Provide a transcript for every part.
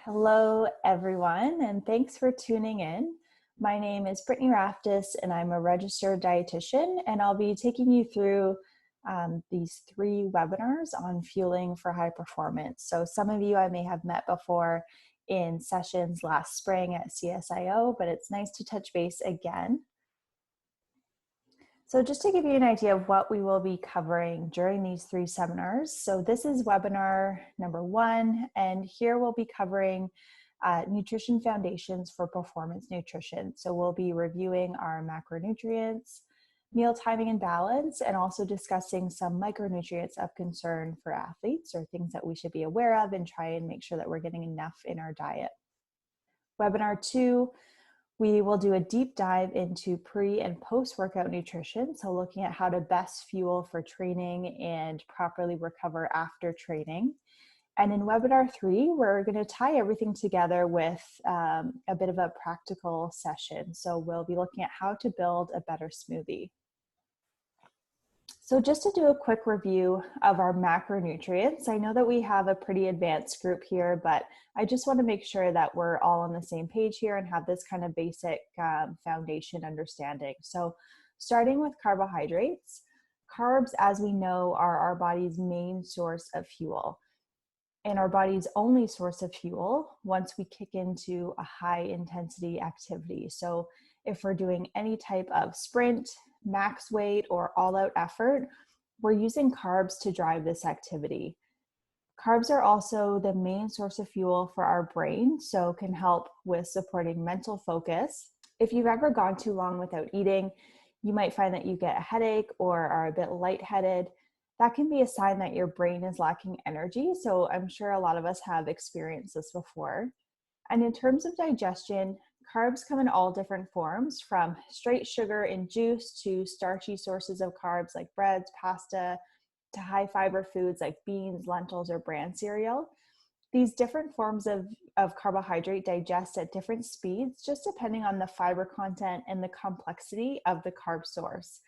Hello, everyone, and thanks for tuning in. My name is Brittany Raftis, and I'm a registered dietitian, and I'll be taking you through these 3 webinars on fueling for high performance. So some of you I may have met before in sessions last spring at CSIO, but it's nice to touch base again. So just to give you an idea of what we will be covering during these 3 seminars. So this is webinar number 1, and here we'll be covering nutrition foundations for performance nutrition. So we'll be reviewing our macronutrients, meal timing and balance, and also discussing some micronutrients of concern for athletes or things that we should be aware of and try and make sure that we're getting enough in our diet. Webinar 2, we will do a deep dive into pre and post-workout nutrition, so looking at how to best fuel for training and properly recover after training. And in webinar 3, we're going to tie everything together with a bit of a practical session. So we'll be looking at how to build a better smoothie. So just to do a quick review of our macronutrients, I know that we have a pretty advanced group here, but I just want to make sure that we're all on the same page here and have this kind of basic foundation understanding. So starting with carbohydrates, carbs, as we know, are our body's main source of fuel and our body's only source of fuel once we kick into a high intensity activity. So if we're doing any type of sprint, max weight, or all-out effort, we're using carbs to drive this activity. Carbs are also the main source of fuel for our brain, so can help with supporting mental focus. If you've ever gone too long without eating, you might find that you get a headache or are a bit lightheaded. That can be a sign that your brain is lacking energy, so I'm sure a lot of us have experienced this before. And in terms of digestion, carbs come in all different forms, from straight sugar in juice to starchy sources of carbs like breads, pasta, to high fiber foods like beans, lentils, or bran cereal. These different forms of carbohydrate digest at different speeds, just depending on the fiber content and the complexity of the carb source.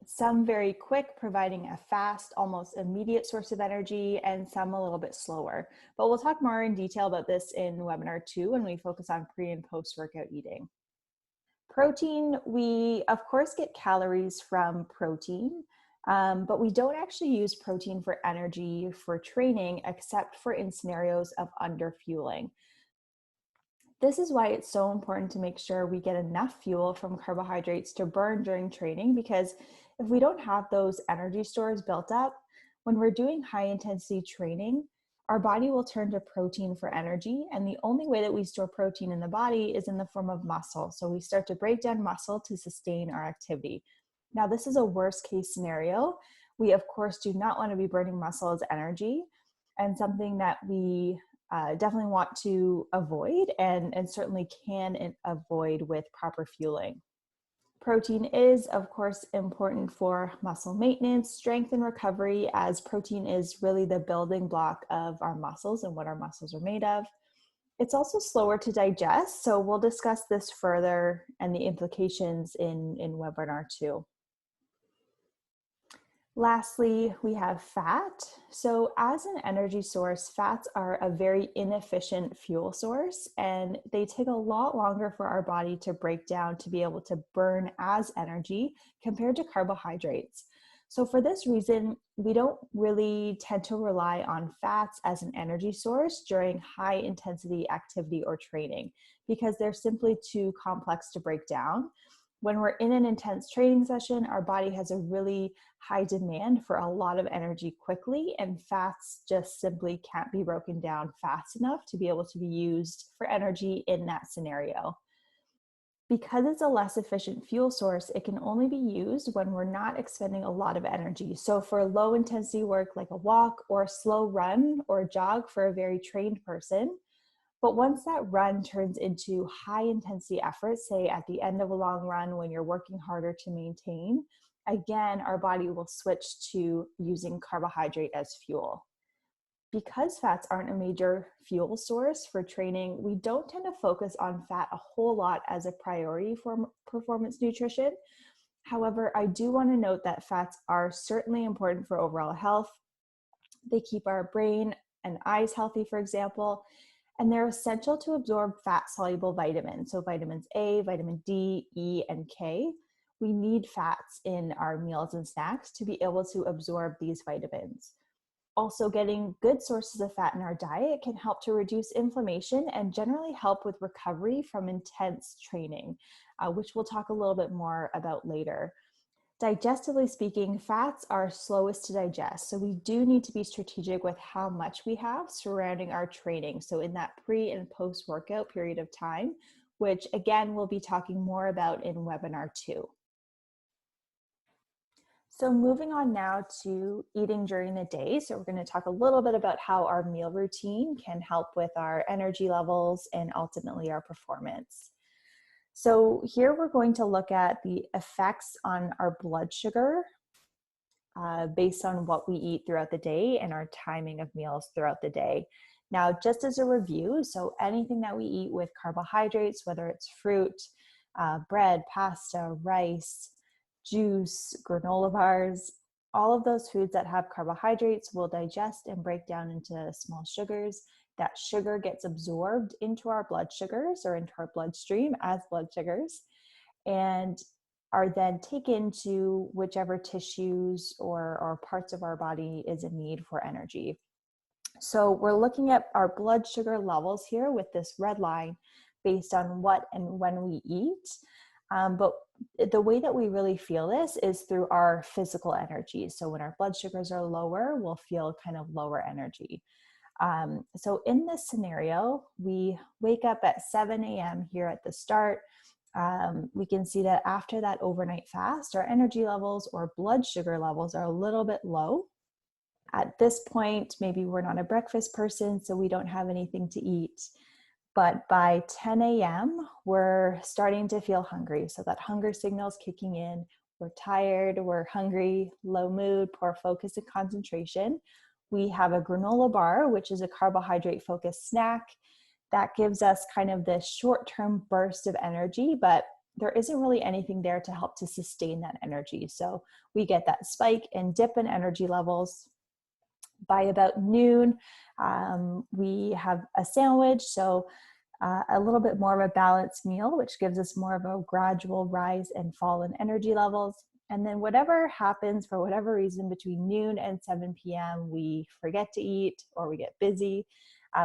Some very quick, providing a fast, almost immediate source of energy, and some a little bit slower. But we'll talk more in detail about this in webinar 2 when we focus on pre and post-workout eating. Protein, we of course get calories from protein, but we don't actually use protein for energy for training, except for in scenarios of underfueling. This is why it's so important to make sure we get enough fuel from carbohydrates to burn during training, because if we don't have those energy stores built up, when we're doing high intensity training, our body will turn to protein for energy. And the only way that we store protein in the body is in the form of muscle. So we start to break down muscle to sustain our activity. Now, this is a worst case scenario. We, of course, do not want to be burning muscle as energy, and something that we definitely want to avoid and certainly can avoid with proper fueling. Protein is, of course, important for muscle maintenance, strength, and recovery, as protein is really the building block of our muscles and what our muscles are made of. It's also slower to digest, so we'll discuss this further and the implications in webinar 2. Lastly, we have fat. So as an energy source, fats are a very inefficient fuel source, and they take a lot longer for our body to break down to be able to burn as energy compared to carbohydrates. So for this reason, we don't really tend to rely on fats as an energy source during high intensity activity or training, because they're simply too complex to break down. When we're in an intense training session, our body has a really high demand for a lot of energy quickly, and fats just simply can't be broken down fast enough to be able to be used for energy in that scenario. Because it's a less efficient fuel source, it can only be used when we're not expending a lot of energy. So for low intensity work like a walk or a slow run or a jog for a very trained person, but once that run turns into high intensity effort, say at the end of a long run when you're working harder to maintain, again, our body will switch to using carbohydrate as fuel. Because fats aren't a major fuel source for training, we don't tend to focus on fat a whole lot as a priority for performance nutrition. However, I do want to note that fats are certainly important for overall health. They keep our brain and eyes healthy, for example, And they're essential to absorb fat-soluble vitamins. So vitamins A, vitamin D, E, and K. We need fats in our meals and snacks to be able to absorb these vitamins. Also, getting good sources of fat in our diet can help to reduce inflammation and generally help with recovery from intense training, which we'll talk a little bit more about later. Digestively speaking, fats are slowest to digest. So we do need to be strategic with how much we have surrounding our training. So in that pre and post workout period of time, which again, we'll be talking more about in webinar 2. So moving on now to eating during the day. So we're going to talk a little bit about how our meal routine can help with our energy levels and ultimately our performance. So here we're going to look at the effects on our blood sugar based on what we eat throughout the day and our timing of meals throughout the day. Now, just as a review, so anything that we eat with carbohydrates, whether it's fruit, bread, pasta, rice, juice, granola bars, all of those foods that have carbohydrates will digest and break down into small sugars. That sugar gets absorbed into our blood sugars or into our bloodstream as blood sugars and are then taken to whichever tissues or parts of our body is in need for energy. So we're looking at our blood sugar levels here with this red line based on what and when we eat. But the way that we really feel this is through our physical energy. So when our blood sugars are lower, we'll feel kind of lower energy. So in this scenario, we wake up at 7 a.m. here at the start. We can see that after that overnight fast, our energy levels or blood sugar levels are a little bit low. At this point, maybe we're not a breakfast person, so we don't have anything to eat. But by 10 a.m., we're starting to feel hungry. So that hunger signal is kicking in. We're tired, we're hungry, low mood, poor focus and concentration. We have a granola bar, which is a carbohydrate-focused snack that gives us kind of this short-term burst of energy, but there isn't really anything there to help to sustain that energy. So we get that spike and dip in energy levels. By about noon, we have a sandwich, so a little bit more of a balanced meal, which gives us more of a gradual rise and fall in energy levels. And then whatever happens for whatever reason between noon and 7 p.m., we forget to eat or we get busy.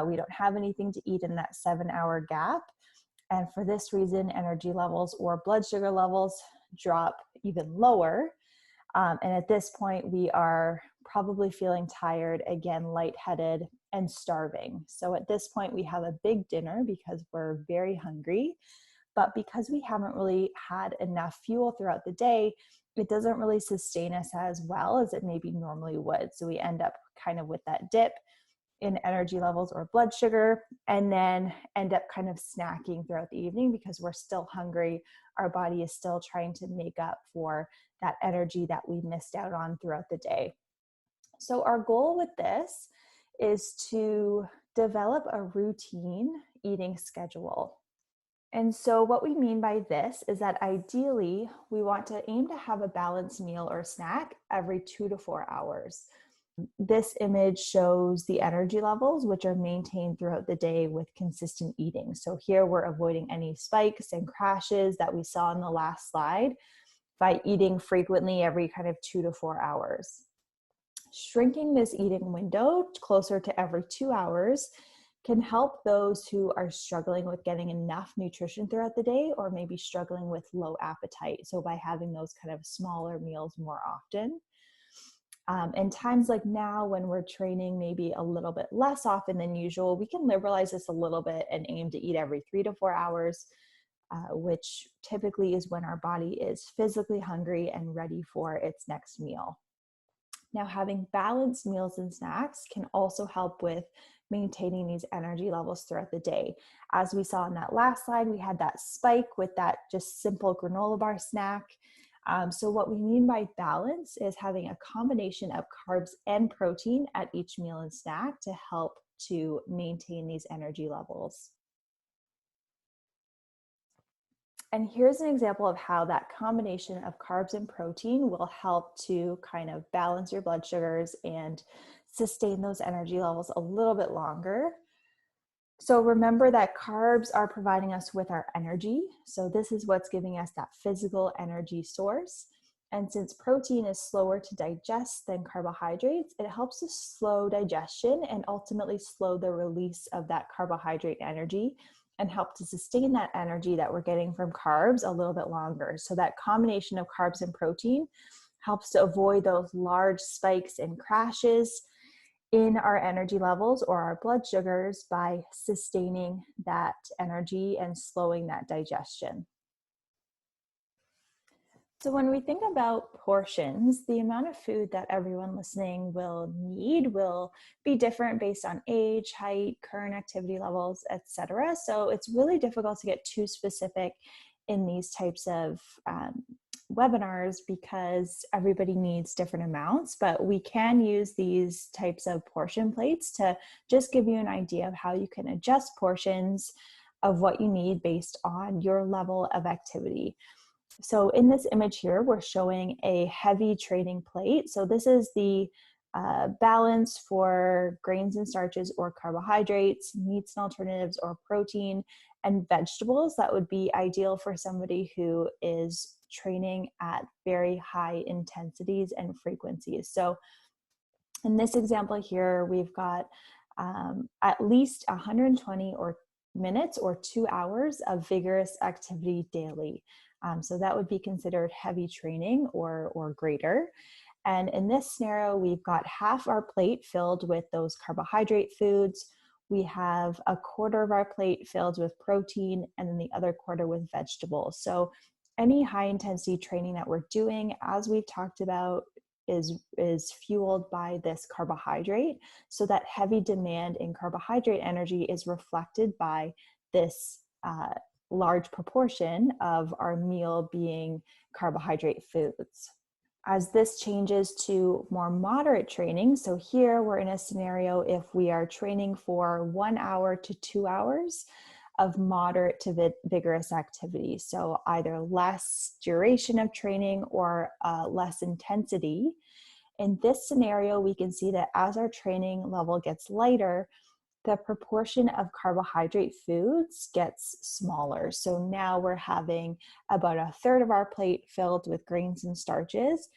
We don't have anything to eat in that 7-hour gap. And for this reason, energy levels or blood sugar levels drop even lower. And at this point, we are probably feeling tired, again, lightheaded and starving. So at this point, we have a big dinner because we're very hungry. But because we haven't really had enough fuel throughout the day, it doesn't really sustain us as well as it maybe normally would. So we end up kind of with that dip in energy levels or blood sugar, and then end up kind of snacking throughout the evening because we're still hungry. Our body is still trying to make up for that energy that we missed out on throughout the day. So our goal with this is to develop a routine eating schedule. And so what we mean by this is that ideally we want to aim to have a balanced meal or snack every 2 to 4 hours. This image shows the energy levels, which are maintained throughout the day with consistent eating. So here we're avoiding any spikes and crashes that we saw in the last slide by eating frequently every kind of 2 to 4 hours. Shrinking this eating window closer to every 2 hours can help those who are struggling with getting enough nutrition throughout the day or maybe struggling with low appetite. So by having those kind of smaller meals more often. And times like now when we're training maybe a little bit less often than usual, we can liberalize this a little bit and aim to eat every 3 to 4 hours, which typically is when our body is physically hungry and ready for its next meal. Now, having balanced meals and snacks can also help with maintaining these energy levels throughout the day. As we saw in that last slide, we had that spike with that just simple granola bar snack. So what we mean by balance is having a combination of carbs and protein at each meal and snack to help to maintain these energy levels. And here's an example of how that combination of carbs and protein will help to kind of balance your blood sugars and sustain those energy levels a little bit longer. So remember that carbs are providing us with our energy. So this is what's giving us that physical energy source. And since protein is slower to digest than carbohydrates, it helps to slow digestion and ultimately slow the release of that carbohydrate energy and help to sustain that energy that we're getting from carbs a little bit longer. So that combination of carbs and protein helps to avoid those large spikes and crashes in our energy levels or our blood sugars by sustaining that energy and slowing that digestion. So when we think about portions, the amount of food that everyone listening will need will be different based on age, height, current activity levels, etc. So it's really difficult to get too specific in these types of webinars because everybody needs different amounts, but we can use these types of portion plates to just give you an idea of how you can adjust portions of what you need based on your level of activity. So in this image here, we're showing a heavy training plate. So this is the balance for grains and starches or carbohydrates, meats and alternatives or protein, and vegetables. That would be ideal for somebody who is training at very high intensities and frequencies. So in this example here, we've got at least 120 minutes or 2 hours of vigorous activity daily. So that would be considered heavy training or greater. And in this scenario, we've got half our plate filled with those carbohydrate foods. We have a quarter of our plate filled with protein and then the other quarter with vegetables. So any high intensity training that we're doing, as we've talked about, is fueled by this carbohydrate. So that heavy demand in carbohydrate energy is reflected by this large proportion of our meal being carbohydrate foods. As this changes to more moderate training, so here we're in a scenario if we are training for 1 hour to 2 hours of moderate to vigorous activity. So either less duration of training or less intensity. In this scenario, we can see that as our training level gets lighter, the proportion of carbohydrate foods gets smaller. So now we're having about a third of our plate filled with grains and starches,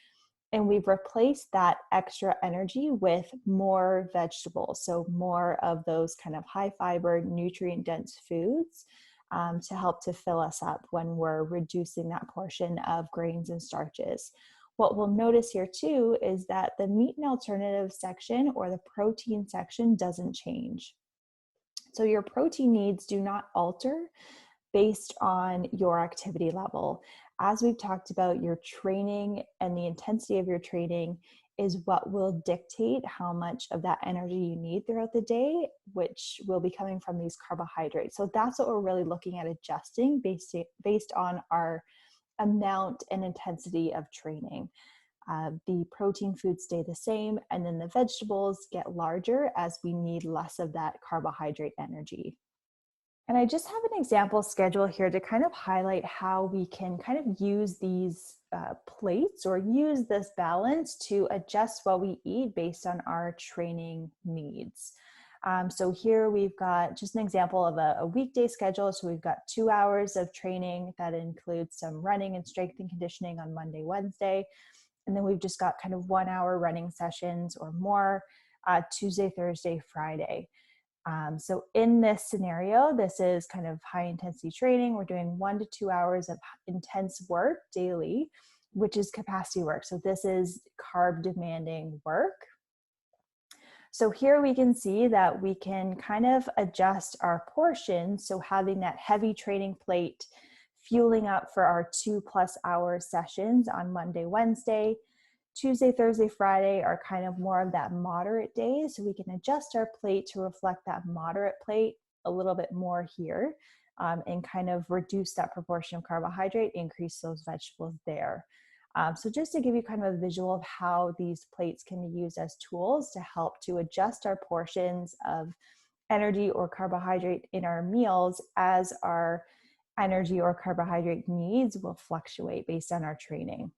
and we've replaced that extra energy with more vegetables. So more of those kind of high fiber, nutrient dense foods to help to fill us up when we're reducing that portion of grains and starches. What we'll notice here too is that the meat and alternative section or the protein section doesn't change. So your protein needs do not alter based on your activity level. As we've talked about, your training and the intensity of your training is what will dictate how much of that energy you need throughout the day, which will be coming from these carbohydrates. So that's what we're really looking at adjusting based on our amount and intensity of training. The protein foods stay the same, and then the vegetables get larger as we need less of that carbohydrate energy. And I just have an example schedule here to kind of highlight how we can kind of use these plates or use this balance to adjust what we eat based on our training needs. So here we've got just an example of a weekday schedule. So we've got 2 hours of training that includes some running and strength and conditioning on Monday, Wednesday. And then we've just got kind of 1 hour running sessions or more Tuesday, Thursday, Friday. So in this scenario, this is kind of high intensity training. We're doing 1 to 2 hours of intense work daily, which is capacity work. So this is carb demanding work. So here we can see that we can kind of adjust our portion. So having that heavy training plate fueling up for our 2+ hour sessions on Monday, Wednesday. Tuesday, Thursday, Friday are kind of more of that moderate days. So we can adjust our plate to reflect that moderate plate a little bit more here and kind of reduce that proportion of carbohydrate, increase those vegetables there. So just to give you kind of a visual of how these plates can be used as tools to help to adjust our portions of energy or carbohydrate in our meals as our energy or carbohydrate needs will fluctuate based on our training.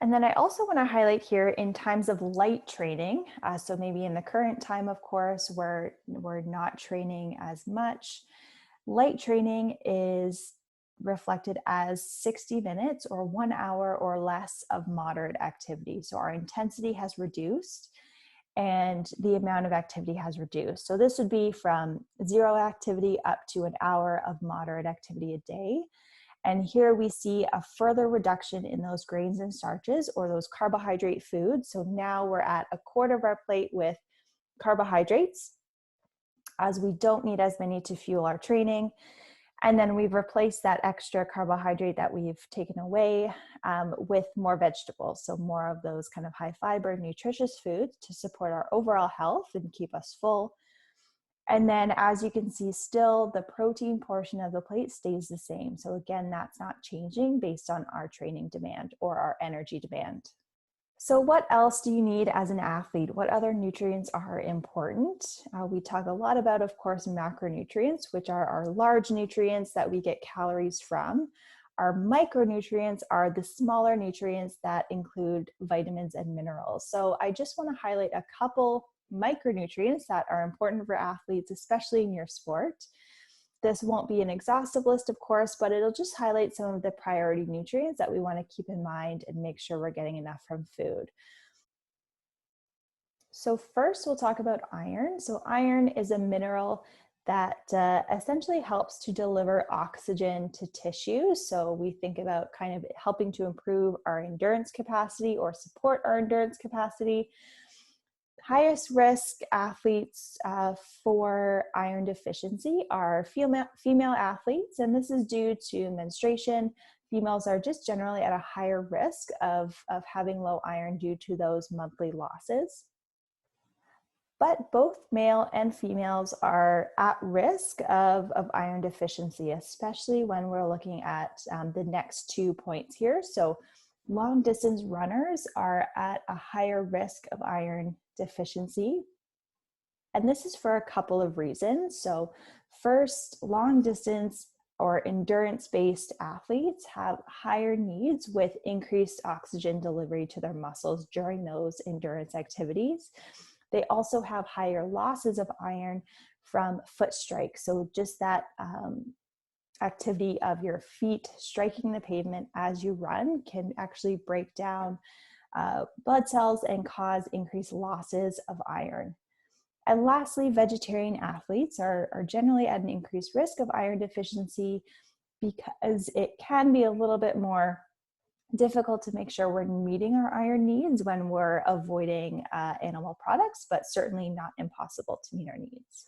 And then I also want to highlight here in times of light training. So maybe in the current time, of course, where we're not training as much. Light training is reflected as 60 minutes or 1 hour or less of moderate activity. So our intensity has reduced and the amount of activity has reduced. So this would be from zero activity up to an hour of moderate activity a day. And here we see a further reduction in those grains and starches or those carbohydrate foods. So now we're at a quarter of our plate with carbohydrates, as we don't need as many to fuel our training. And then we've replaced that extra carbohydrate that we've taken away with more vegetables. So more of those kind of high fiber, nutritious foods to support our overall health and keep us full. And then as you can see, still the protein portion of the plate stays the same. So again, that's not changing based on our training demand or our energy demand. So what else do you need as an athlete? What other nutrients are important? We talk a lot about, of course, macronutrients, which are our large nutrients that we get calories from. Our micronutrients are the smaller nutrients that include vitamins and minerals. So I just want to highlight a couple micronutrients that are important for athletes, especially in your sport. This won't be an exhaustive list, of course, but it'll just highlight some of the priority nutrients that we want to keep in mind and make sure we're getting enough from food. So first, we'll talk about iron. So iron is a mineral that essentially helps to deliver oxygen to tissue. So we think about kind of helping to improve our endurance capacity or support our endurance capacity. Highest risk athletes for iron deficiency are female athletes, and this is due to menstruation. Females are just generally at a higher risk of having low iron due to those monthly losses. But both male and females are at risk of iron deficiency, especially when we're looking at the next 2 points here. So long distance runners are at a higher risk of iron deficiency. And this is for a couple of reasons. So first, long distance or endurance-based athletes have higher needs with increased oxygen delivery to their muscles during those endurance activities. They also have higher losses of iron from foot strikes. So just that activity of your feet striking the pavement as you run can actually break down blood cells and cause increased losses of iron. And lastly, vegetarian athletes are generally at an increased risk of iron deficiency because it can be a little bit more difficult to make sure we're meeting our iron needs when we're avoiding animal products, but certainly not impossible to meet our needs.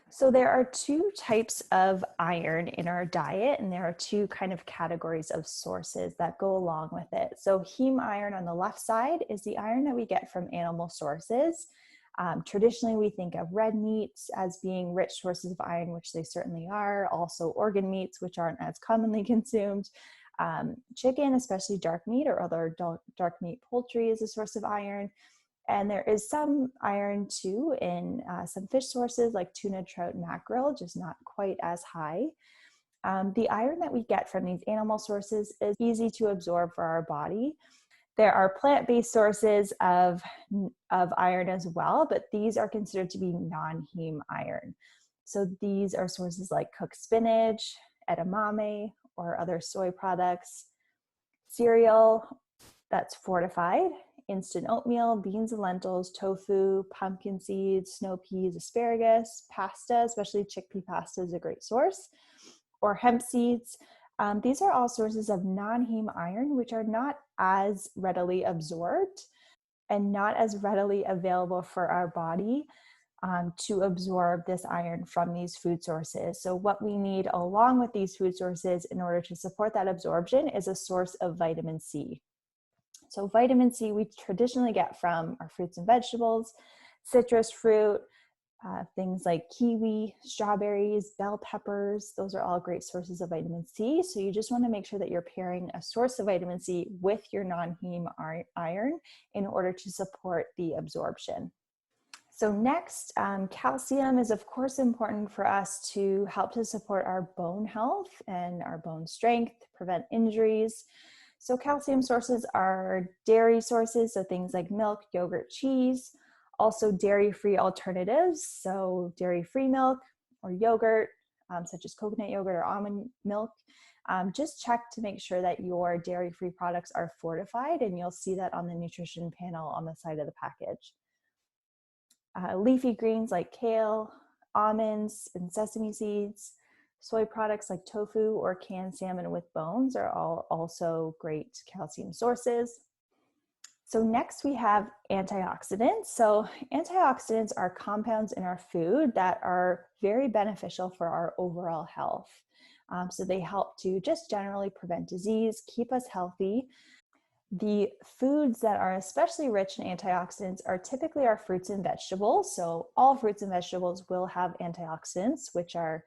So there are two types of iron in our diet, and there are two kind of categories of sources that go along with it. So heme iron on the left side is the iron that we get from animal sources. Traditionally, we think of red meats as being rich sources of iron, which they certainly are. Also organ meats, which aren't as commonly consumed. Chicken, especially dark meat or other dark meat poultry, is a source of iron. And there is some iron too in some fish sources like tuna, trout, mackerel, just not quite as high. The iron that we get from these animal sources is easy to absorb for our body. There are plant-based sources of iron as well, but these are considered to be non-heme iron. So these are sources like cooked spinach, edamame, or other soy products, cereal that's fortified, instant oatmeal, beans and lentils, tofu, pumpkin seeds, snow peas, asparagus, pasta, especially chickpea pasta is a great source, or hemp seeds. These are all sources of non-heme iron, which are not as readily absorbed and not as readily available for our body to absorb this iron from these food sources. So what we need along with these food sources in order to support that absorption is a source of vitamin C. So vitamin C we traditionally get from our fruits and vegetables, citrus fruit, things like kiwi, strawberries, bell peppers. Those are all great sources of vitamin C. So you just want to make sure that you're pairing a source of vitamin C with your non-heme iron in order to support the absorption. So next, calcium is of course important for us to help to support our bone health and our bone strength, prevent injuries. So calcium sources are dairy sources, so things like milk, yogurt, cheese, also dairy-free alternatives, so dairy-free milk or yogurt, such as coconut yogurt or almond milk. Just check to make sure that your dairy-free products are fortified, and you'll see that on the nutrition panel on the side of the package. Leafy greens like kale, almonds, and sesame seeds, soy products like tofu or canned salmon with bones are all also great calcium sources. So next we have antioxidants. So antioxidants are compounds in our food that are very beneficial for our overall health. So they help to just generally prevent disease, keep us healthy. The foods that are especially rich in antioxidants are typically our fruits and vegetables. So all fruits and vegetables will have antioxidants, which are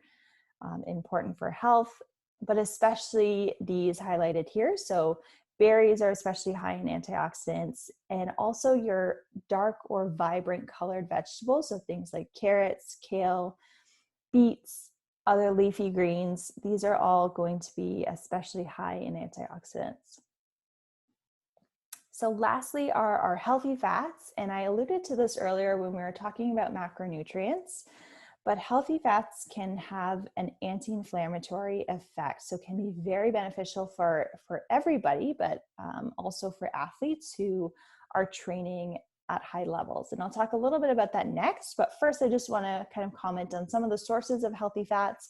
important for health, but especially these highlighted here. So berries are especially high in antioxidants, and also your dark or vibrant colored vegetables. So things like carrots, kale, beets, other leafy greens, these are all going to be especially high in antioxidants. So lastly are our healthy fats, and I alluded to this earlier when we were talking about macronutrients, but healthy fats can have an anti-inflammatory effect, so can be very beneficial for everybody, but also for athletes who are training at high levels. And I'll talk a little bit about that next, but first I just want to kind of comment on some of the sources of healthy fats.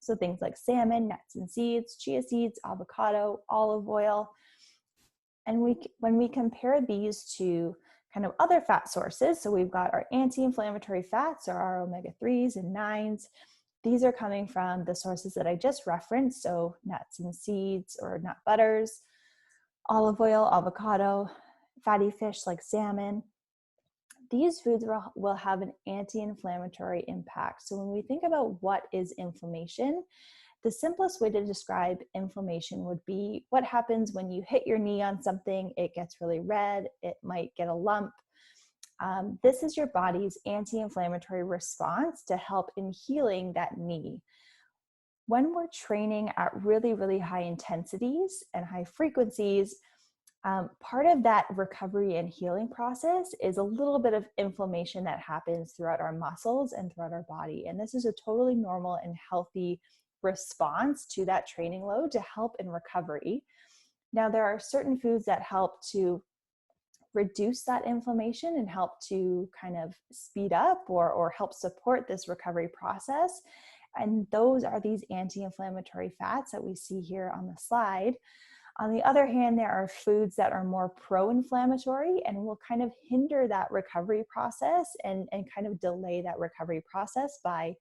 So things like salmon, nuts and seeds, chia seeds, avocado, olive oil. And when we compare these to kind of other fat sources, so we've got our anti-inflammatory fats or our omega-3s and 9s. These are coming from the sources that I just referenced, so nuts and seeds or nut butters, olive oil, avocado, fatty fish like salmon. These foods will have an anti-inflammatory impact. So when we think about what is inflammation, the simplest way to describe inflammation would be what happens when you hit your knee on something. It gets really red, it might get a lump. This is your body's anti-inflammatory response to help in healing that knee. When we're training at really, really high intensities and high frequencies, part of that recovery and healing process is a little bit of inflammation that happens throughout our muscles and throughout our body. And this is a totally normal and healthy response to that training load to help in recovery. Now, there are certain foods that help to reduce that inflammation and help to kind of speed up or help support this recovery process. And those are these anti-inflammatory fats that we see here on the slide. On the other hand, there are foods that are more pro-inflammatory and will kind of hinder that recovery process and kind of delay that recovery process by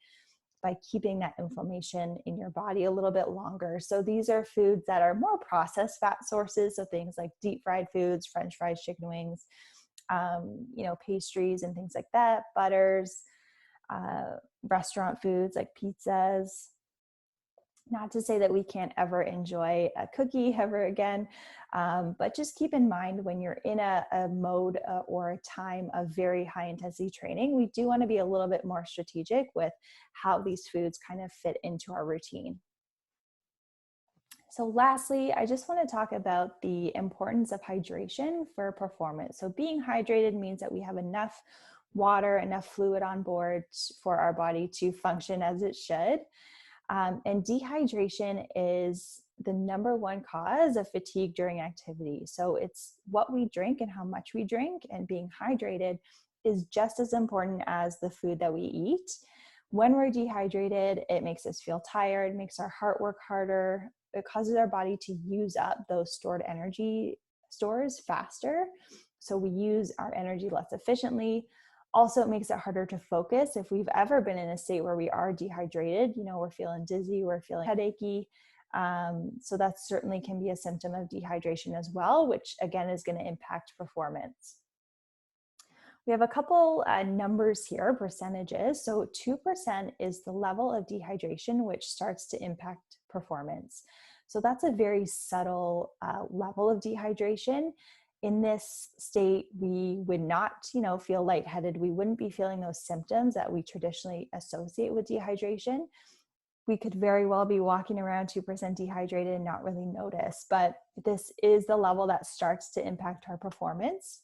keeping that inflammation in your body a little bit longer. So these are foods that are more processed fat sources, so things like deep fried foods, French fries, chicken wings, pastries and things like that, butters, restaurant foods like pizzas. Not to say that we can't ever enjoy a cookie ever again, but just keep in mind when you're in a mode or a time of very high intensity training, we do want to be a little bit more strategic with how these foods kind of fit into our routine. So lastly, I just want to talk about the importance of hydration for performance. So being hydrated means that we have enough water, enough fluid on board for our body to function as it should. And dehydration is the #1 cause of fatigue during activity. So it's what we drink and how much we drink, and being hydrated is just as important as the food that we eat. When we're dehydrated, it makes us feel tired, makes our heart work harder. It causes our body to use up those stored energy stores faster. So we use our energy less efficiently. Also, it makes it harder to focus. If we've ever been in a state where we are dehydrated, we're feeling dizzy, we're feeling headachy. So that certainly can be a symptom of dehydration as well, which again is going to impact performance. We have a couple numbers here, percentages. So 2% is the level of dehydration which starts to impact performance. So that's a very subtle level of dehydration. In this state, we would not, feel lightheaded. We wouldn't be feeling those symptoms that we traditionally associate with dehydration. we could very well be walking around 2% dehydrated and not really notice, but this is the level that starts to impact our performance.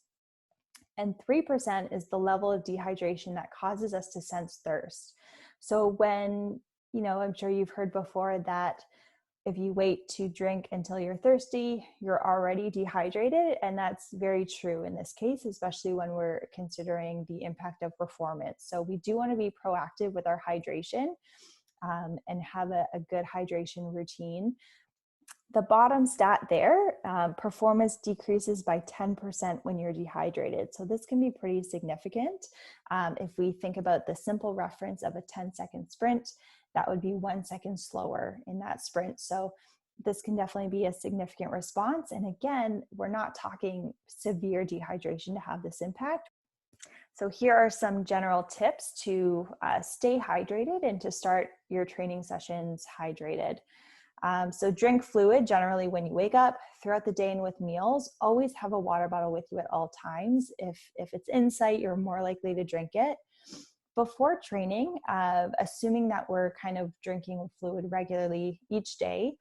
And 3% is the level of dehydration that causes us to sense thirst. So when, I'm sure you've heard before that if you wait to drink until you're thirsty, you're already dehydrated. And that's very true in this case, especially when we're considering the impact of performance. So we do want to be proactive with our hydration and have a good hydration routine. The bottom stat there, performance decreases by 10% when you're dehydrated. So this can be pretty significant. If we think about the simple reference of a 10-second sprint, that would be 1 second slower in that sprint. So this can definitely be a significant response. And again, we're not talking severe dehydration to have this impact. So here are some general tips to stay hydrated and to start your training sessions hydrated. So drink fluid generally when you wake up, throughout the day, and with meals. Always have a water bottle with you at all times. If it's in sight, you're more likely to drink it. Before training, assuming that we're kind of drinking fluid regularly each day,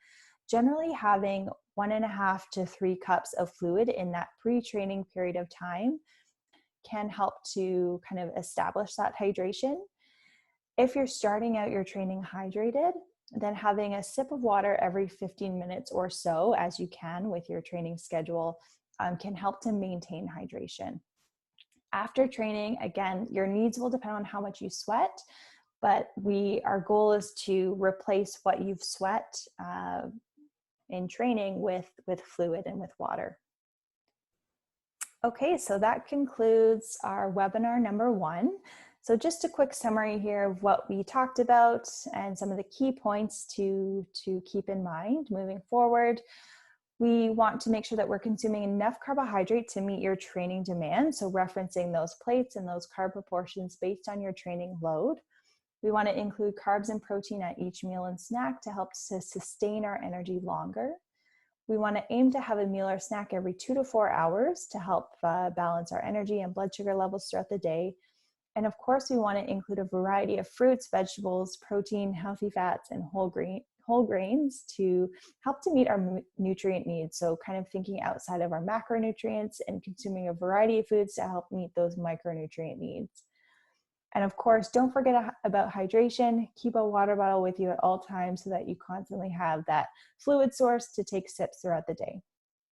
generally having 1.5 to 3 cups of fluid in that pre-training period of time can help to kind of establish that hydration. If you're starting out your training hydrated, then having a sip of water every 15 minutes or so, as you can with your training schedule, can help to maintain hydration. After training, again, your needs will depend on how much you sweat, but our goal is to replace what you've sweat in training with fluid and with water. Okay, so that concludes our webinar number 1. So just a quick summary here of what we talked about and some of the key points to keep in mind moving forward. We want to make sure that we're consuming enough carbohydrate to meet your training demand. So referencing those plates and those carb proportions based on your training load. We want to include carbs and protein at each meal and snack to help to sustain our energy longer. We want to aim to have a meal or snack every 2 to 4 hours to help balance our energy and blood sugar levels throughout the day. And of course, we want to include a variety of fruits, vegetables, protein, healthy fats, and whole grains to help to meet our nutrient needs. So kind of thinking outside of our macronutrients and consuming a variety of foods to help meet those micronutrient needs. And of course, don't forget about hydration. Keep a water bottle with you at all times so that you constantly have that fluid source to take sips throughout the day.